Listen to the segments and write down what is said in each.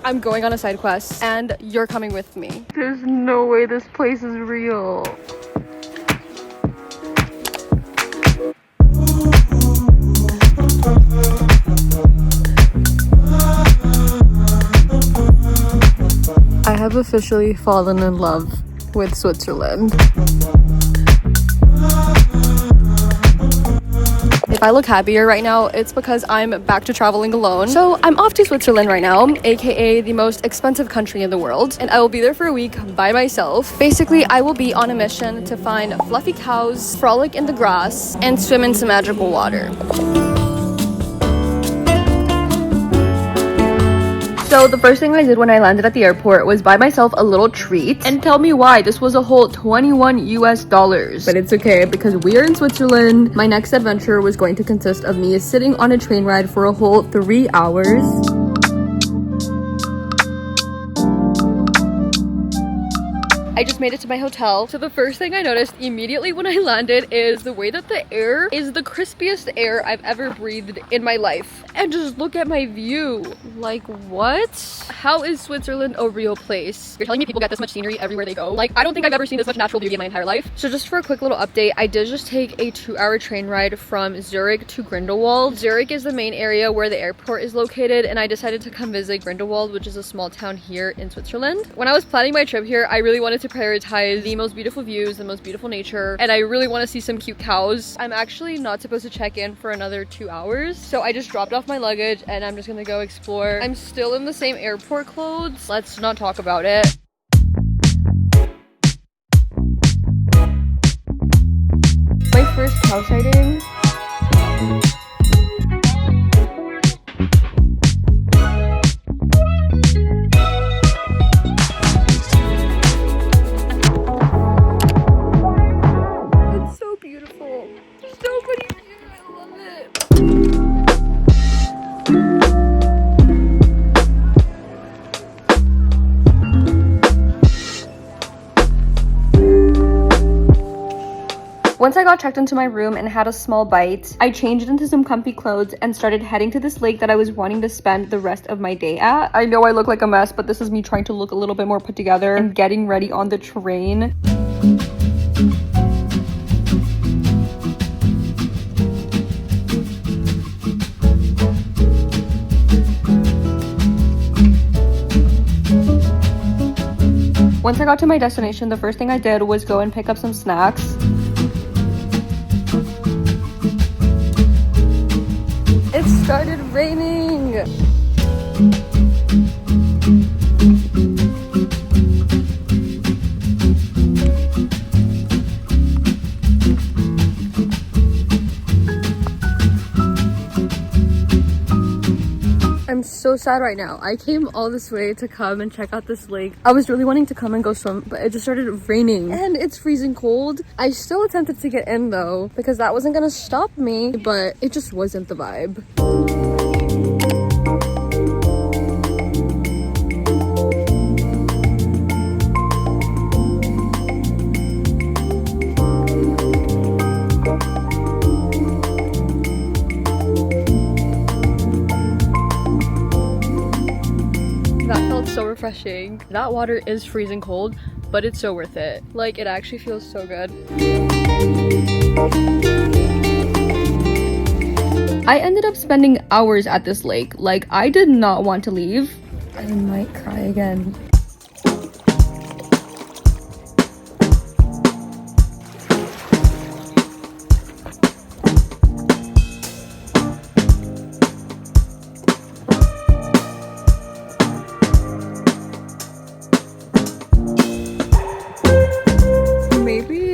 I'm going on a side quest and you're coming with me. There's no way this place is real. I have officially fallen in love with Switzerland. If I look happier right now, it's because I'm back to traveling alone. So I'm off to Switzerland right now, aka the most expensive country in the world, and I will be there for a week by myself. Basically, I will be on a mission to find fluffy cows, frolic in the grass, and swim in some magical water. So the first thing I did when I landed at the airport was buy myself a little treat, and tell me why this was a whole $21 US. But it's okay because we are in Switzerland. My next adventure was going to consist of me sitting on a train ride for a whole 3 hours. I just made it to my hotel. So the first thing I noticed immediately when I landed is the way that the air is the crispiest air I've ever breathed in my life. And just look at my view. Like, what? How is Switzerland a real place? You're telling me people get this much scenery everywhere they go? Like, I don't think I've ever seen this much natural beauty in my entire life. So just for a quick little update, I did just take a 2-hour train ride from Zurich to Grindelwald. Zurich is the main area where the airport is located, and I decided to come visit Grindelwald, which is a small town here in Switzerland. When I was planning my trip here, I really wanted to prioritize the most beautiful views, the most beautiful nature, and I really want to see some cute cows. I'm actually not supposed to check in for another 2 hours, so I just dropped off my luggage and I'm just gonna go explore. I'm still in the same airport clothes. Let's not talk about it. My first cow sighting. Once I got checked into my room and had a small bite, I changed into some comfy clothes and started heading to this lake that I was wanting to spend the rest of my day at. I know I look like a mess, but this is me trying to look a little bit more put together and getting ready on the train. Once I got to my destination, the first thing I did was go and pick up some snacks. It started raining! I'm so sad right now. I came all this way to come and check out this lake. I was really wanting to come and go swim, but it just started raining and it's freezing cold. I still attempted to get in though, because that wasn't gonna stop me, but it just wasn't the vibe. So refreshing. That water is freezing cold, but it's so worth it. Like, it actually feels so good. I ended up spending hours at this lake. Like, I did not want to leave. I might cry again.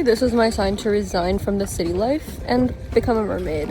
This is my sign to resign from the city life and become a mermaid.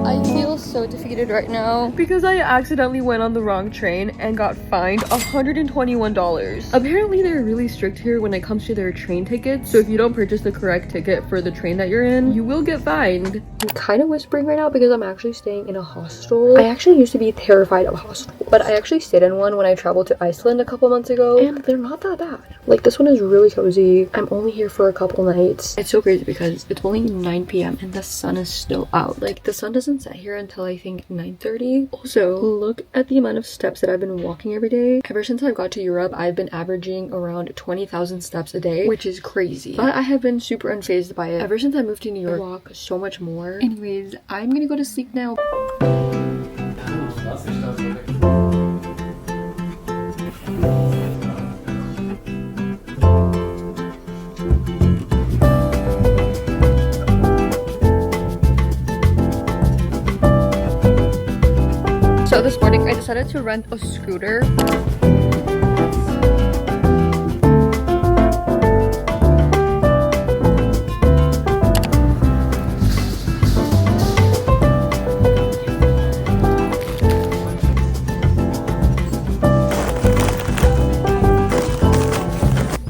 I feel so so defeated right now because I accidentally went on the wrong train and got fined $121. Apparently they're really strict here when it comes to their train tickets, so if you don't purchase the correct ticket for the train that you're in, you will get fined. I'm kind of whispering right now because I'm actually staying in a hostel. I actually used to be terrified of hostels, but I actually stayed in one when I traveled to Iceland a couple months ago, and they're not that bad. Like, this one is really cozy. I'm only here for a couple nights. It's so crazy because it's only 9 p.m. and the sun is still out. Like, the sun doesn't set here until I think 9:30. Also, look at the amount of steps that I've been walking every day. Ever since I got to Europe, I've been averaging around 20,000 steps a day, which is crazy. But I have been super unfazed by it. Ever since I moved to New York, I walk so much more. Anyways, I'm gonna go to sleep now. So this morning I decided to rent a scooter.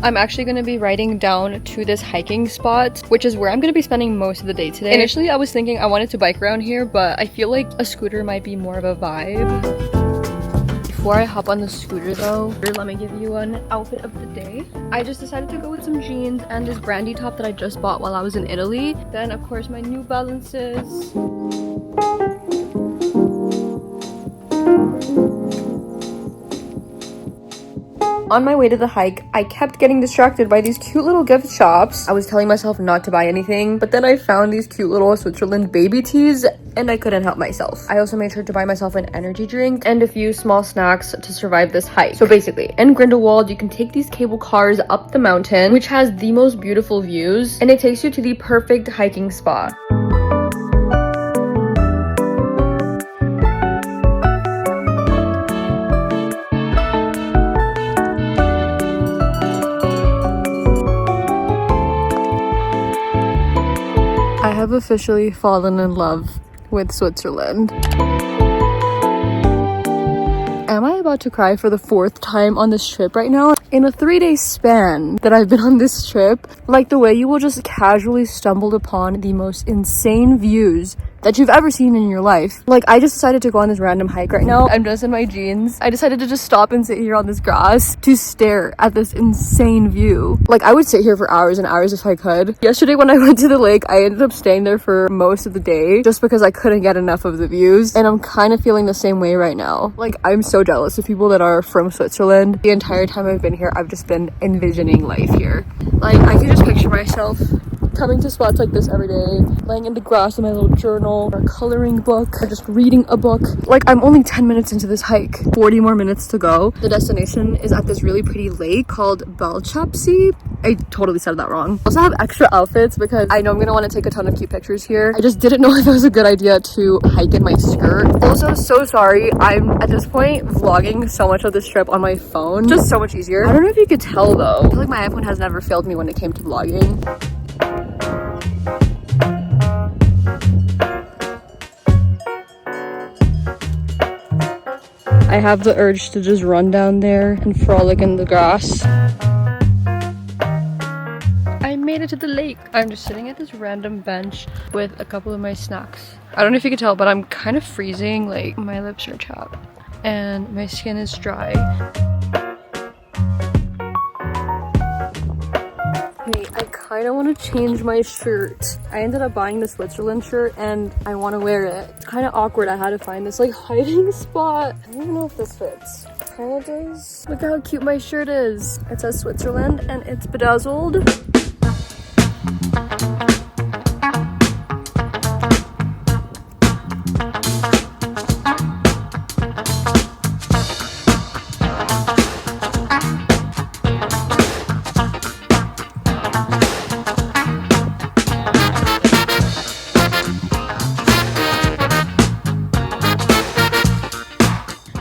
I'm actually going to be riding down to this hiking spot, which is where I'm going to be spending most of the day today. Initially, I was thinking I wanted to bike around here, but I feel like a scooter might be more of a vibe. Before I hop on the scooter though, let me give you an outfit of the day. I just decided to go with some jeans and this brandy top that I just bought while I was in Italy. Then of course my New Balances. On my way to the hike, I kept getting distracted by these cute little gift shops. I was telling myself not to buy anything, but then I found these cute little Switzerland baby teas and I couldn't help myself. I also made sure to buy myself an energy drink and a few small snacks to survive this hike. So basically, in Grindelwald, you can take these cable cars up the mountain, which has the most beautiful views, and it takes you to the perfect hiking spot. I have officially fallen in love with Switzerland. Am I about to cry for the 4th time on this trip right now? In a 3-day span that I've been on this trip, like the way you will just casually stumble upon the most insane views that you've ever seen in your life. Like, I just decided to go on this random hike right now. I'm just in my jeans. I decided to just stop and sit here on this grass to stare at this insane view. Like, I would sit here for hours and hours if I could. Yesterday when I went to the lake, I ended up staying there for most of the day just because I couldn't get enough of the views, and I'm kind of feeling the same way right now. Like, I'm so jealous of people that are from Switzerland. The entire time I've been here, I've just been envisioning life here. Like, I can just picture myself coming to spots like this every day, laying in the grass with my little journal or coloring book or just reading a book. Like, I'm only 10 minutes into this hike, 40 more minutes to go. The destination is at this really pretty lake called Belchapsee. I totally said that wrong. I also have extra outfits because I know I'm gonna want to take a ton of cute pictures here. I just didn't know if it was a good idea to hike in my skirt. Also, so sorry, I'm at this point vlogging so much of this trip on my phone. Just so much easier. I don't know if you could tell though, I feel like my iPhone has never failed me when it came to vlogging. I have the urge to just run down there and frolic in the grass. I made it to the lake. I'm just sitting at this random bench with a couple of my snacks. I don't know if you can tell, but I'm kind of freezing. Like, my lips are chapped and my skin is dry. Hey, I kind of want to change my shirt. I ended up buying the Switzerland shirt and I want to wear it. It's kind of awkward. I had to find this like hiding spot. I don't even know if this fits. Kind of does. Look how cute my shirt is. It says Switzerland and it's bedazzled.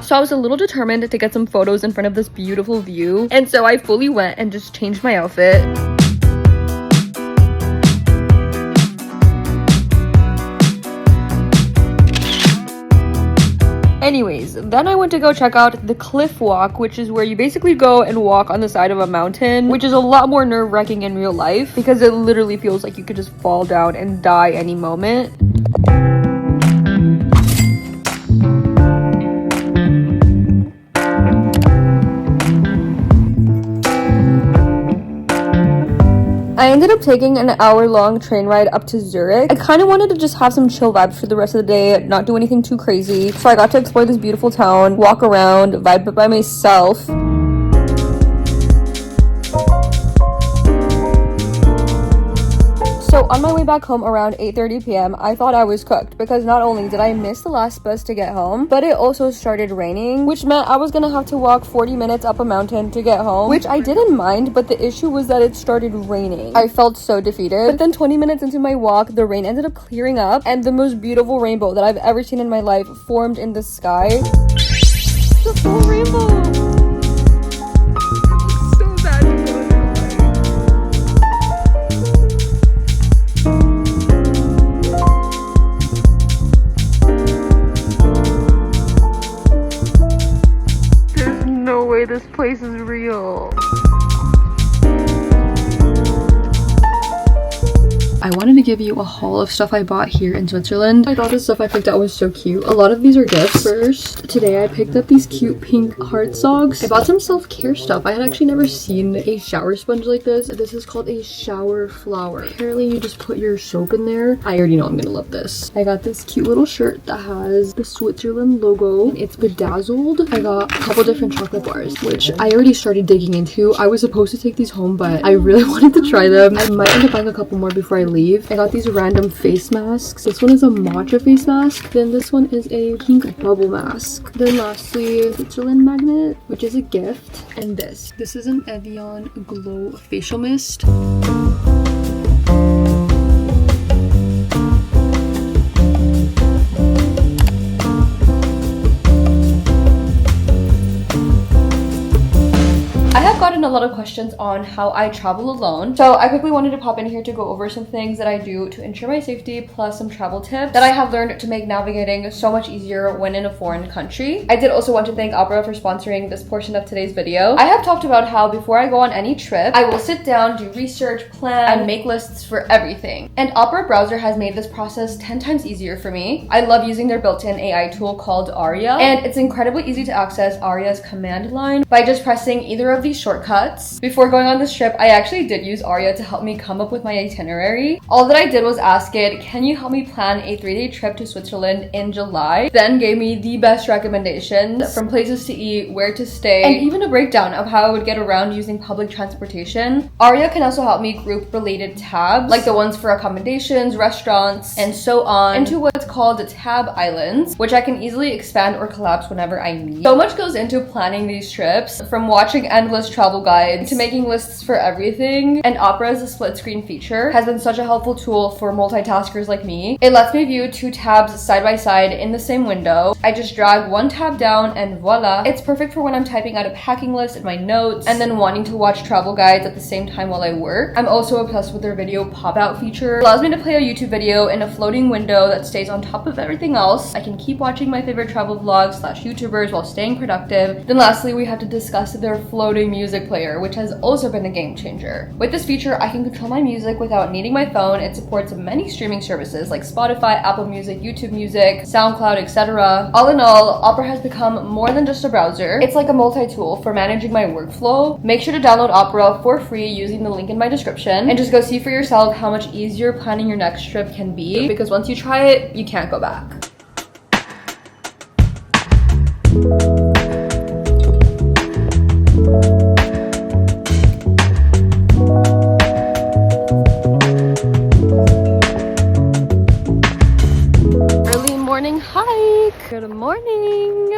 So I was a little determined to get some photos in front of this beautiful view. And so I fully went and just changed my outfit. Anyways, then I went to go check out the cliff walk, which is where you basically go and walk on the side of a mountain, which is a lot more nerve-wracking in real life because it literally feels like you could just fall down and die any moment. I ended up taking an hour-long train ride up to Zurich. I kind of wanted to just have some chill vibes for the rest of the day, not do anything too crazy. So I got to explore this beautiful town, walk around, vibe by myself. So on my way back home around 8:30 p.m, I thought I was cooked because not only did I miss the last bus to get home, but it also started raining, which meant I was gonna have to walk 40 minutes up a mountain to get home, which I didn't mind, but the issue was that it started raining. I felt so defeated. But then 20 minutes into my walk, the rain ended up clearing up and the most beautiful rainbow that I've ever seen in my life formed in the sky. The full rainbow! This place is real. I wanted to give you a haul of stuff I bought here in Switzerland. I thought the stuff I picked out was so cute. A lot of these are gifts. First, today I picked up these cute pink heart socks. I bought some self-care stuff. I had actually never seen a shower sponge like this. This is called a shower flower. Apparently you just put your soap in there. I already know I'm gonna love this. I got this cute little shirt that has the Switzerland logo. It's bedazzled. I got a couple different chocolate bars, which I already started digging into. I was supposed to take these home, but I really wanted to try them. I might end up buying a couple more before I leave. I got these random face masks. This one is a matcha face mask. Then this one is a pink bubble mask. Then lastly, Switzerland magnet, which is a gift. And this is an Evian Glow facial mist. Gotten a lot of questions on how I travel alone, so I quickly wanted to pop in here to go over some things that I do to ensure my safety, plus some travel tips that I have learned to make navigating so much easier when in a foreign country. I did also want to thank Opera for sponsoring this portion of today's video. I have talked about how before I go on any trip, I will sit down, do research, plan, and make lists for everything. And Opera browser has made this process 10 times easier for me. I love using their built-in AI tool called Aria, and it's incredibly easy to access Aria's command line by just pressing either of these shortcuts. Before going on this trip, I actually did use Aria to help me come up with my itinerary. All that I did was ask it, can you help me plan a 3-day trip to Switzerland in July? Then gave me the best recommendations from places to eat, where to stay, and even a breakdown of how I would get around using public transportation. Aria can also help me group related tabs, like the ones for accommodations, restaurants, and so on, into what's called tab islands, which I can easily expand or collapse whenever I need. So much goes into planning these trips, from watching endless travel guides to making lists for everything, and Opera's split screen feature has been such a helpful tool for multitaskers like me. It lets me view 2 tabs side by side in the same window. I just drag one tab down and voila. It's perfect for when I'm typing out a packing list in my notes and then wanting to watch travel guides at the same time while I work. I'm also obsessed with their video pop-out feature. It allows me to play a YouTube video in a floating window that stays on top of everything else. I can keep watching my favorite travel vlogs / YouTubers while staying productive. Then lastly, we have to discuss their floating music player, which has also been a game changer. With this feature, I can control my music without needing my phone. It supports many streaming services like Spotify, Apple Music, YouTube Music, SoundCloud, etc. All in all, Opera has become more than just a browser. It's like a multi-tool for managing my workflow. Make sure to download Opera for free using the link in my description, and just go see for yourself how much easier planning your next trip can be, because once you try it, you can't go back. Good morning.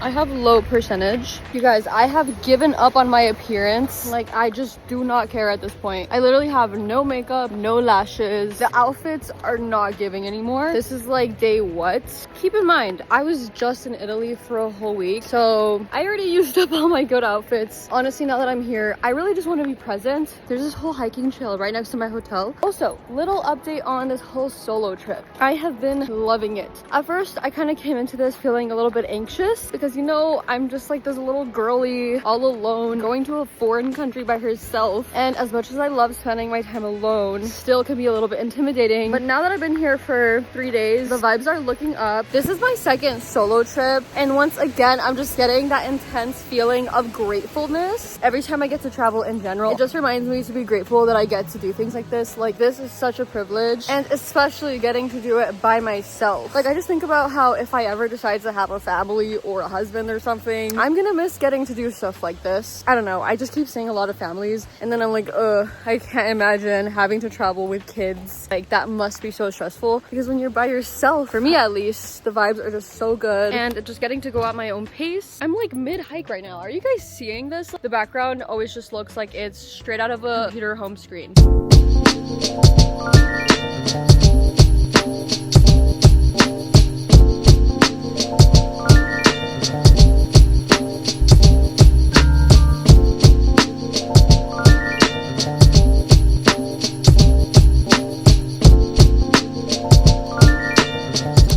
I have low percentage. You guys, I have given up on my appearance. Like, I just do not care at this point. I literally have no makeup, no lashes. The outfits are not giving anymore. This is like day what? Keep in mind, I was just in Italy for a whole week, so I already used up all my good outfits. Honestly, now that I'm here, I really just want to be present. There's this whole hiking trail right next to my hotel. Also, little update on this whole solo trip. I have been loving it. At first, I kind of came into this feeling a little bit anxious because, you know, I'm just like this little girly all alone going to a foreign country by herself. And as much as I love spending my time alone, still can be a little bit intimidating. But now that I've been here for 3 days, the vibes are looking up. This is my second solo trip. And once again, I'm just getting that intense feeling of gratefulness every time I get to travel in general. It just reminds me to be grateful that I get to do things like this. Like, this is such a privilege, and especially getting to do it by myself. Like, I just think about how if I ever decide to have a family or a husband or something, I'm gonna miss getting to do stuff like this. I don't know, I just keep seeing a lot of families and then I'm like, I can't imagine having to travel with kids. Like, that must be so stressful, because when you're by yourself, for me at least, the vibes are just so good, and just getting to go at my own pace. I'm like mid-hike right now. Are you guys seeing this? The background always just looks like it's straight out of a computer home screen.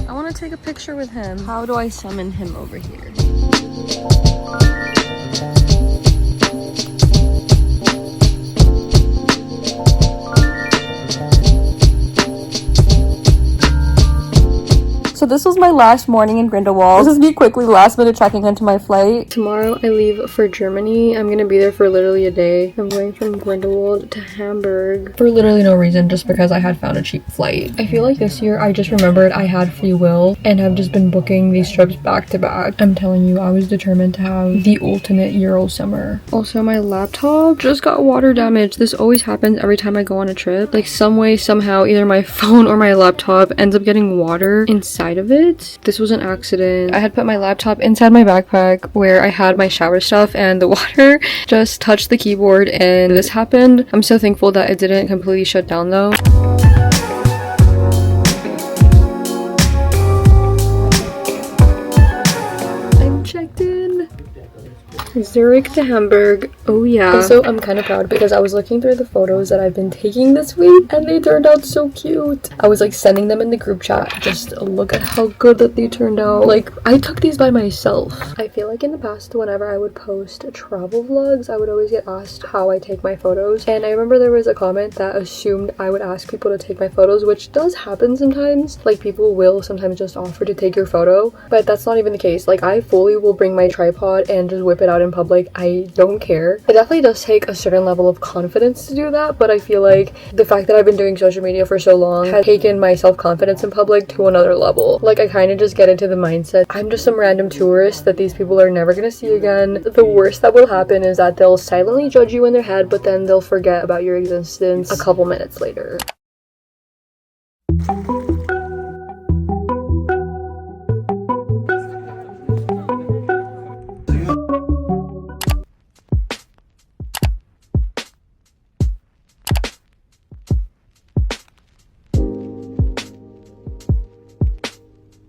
I want to take a picture with him. How do I summon him over here? So this was my last morning in Grindelwald. This is me quickly last minute checking into my flight. Tomorrow I leave for Germany. I'm gonna be there for literally a day. I'm going from Grindelwald to Hamburg for literally no reason, just because I had found a cheap flight. I feel like this year I just remembered I had free will and I've just been booking these trips back to back. I'm telling you, I was determined to have the ultimate Euro summer. Also, my laptop just got water damage. This always happens every time I go on a trip. Like, some way, somehow, either my phone or my laptop ends up getting water inside of it. This was an accident. I had put my laptop inside my backpack where I had my shower stuff, and the water just touched the keyboard and this happened. I'm so thankful that it didn't completely shut down though. I'm checked in. Zurich to Hamburg. Oh yeah. Also, I'm kind of proud because I was looking through the photos that I've been taking this week and they turned out so cute. I was like sending them in the group chat. Just look at how good that they turned out. Like, I took these by myself. I feel like in the past, whenever I would post travel vlogs, I would always get asked how I take my photos. And I remember there was a comment that assumed I would ask people to take my photos, which does happen sometimes. Like, people will sometimes just offer to take your photo, but that's not even the case. Like, I fully will bring my tripod and just whip it out in public. I don't care. It definitely does take a certain level of confidence to do that, but I feel like the fact that I've been doing social media for so long has taken my self-confidence in public to another level. Like, I kind of just get into the mindset, I'm just some random tourist that these people are never gonna see again. The worst that will happen is that they'll silently judge you in their head, but then they'll forget about your existence a couple minutes later.